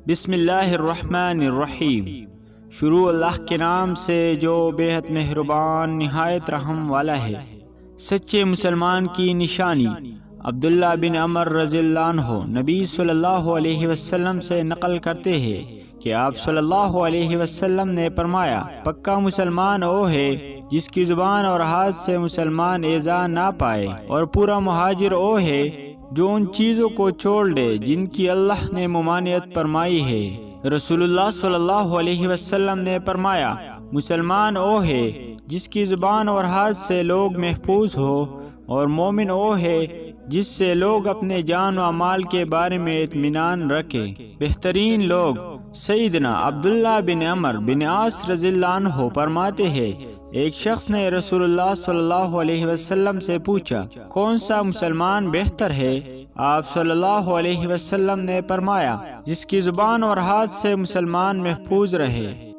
بسم اللہ الرحمن الرحیم۔ شروع اللہ کے نام سے جو بے حد مہربان نہایت رحم والا ہے۔ سچے مسلمان کی نشانی۔ عبداللہ بن عمر رضی اللہ عنہ نبی صلی اللہ علیہ وسلم سے نقل کرتے ہیں کہ آپ صلی اللہ علیہ وسلم نے فرمایا، پکا مسلمان وہ ہے جس کی زبان اور ہاتھ سے مسلمان ایذا نہ پائے، اور پورا مہاجر وہ ہے جو ان چیزوں کو چھوڑ دے جن کی اللہ نے ممانعت فرمائی ہے۔ رسول اللہ صلی اللہ علیہ وسلم نے فرمایا، مسلمان وہ ہے جس کی زبان اور ہاتھ سے لوگ محفوظ ہو، اور مومن وہ ہے جس سے لوگ اپنے جان و مال کے بارے میں اطمینان رکھے۔ بہترین لوگ سیدنا عبداللہ بن عمر بن عاص رضی اللہ عنہ فرماتے ہیں، ایک شخص نے رسول اللہ صلی اللہ علیہ وسلم سے پوچھا، کون سا مسلمان بہتر ہے؟ آپ صلی اللہ علیہ وسلم نے فرمایا، جس کی زبان اور ہاتھ سے مسلمان محفوظ رہے۔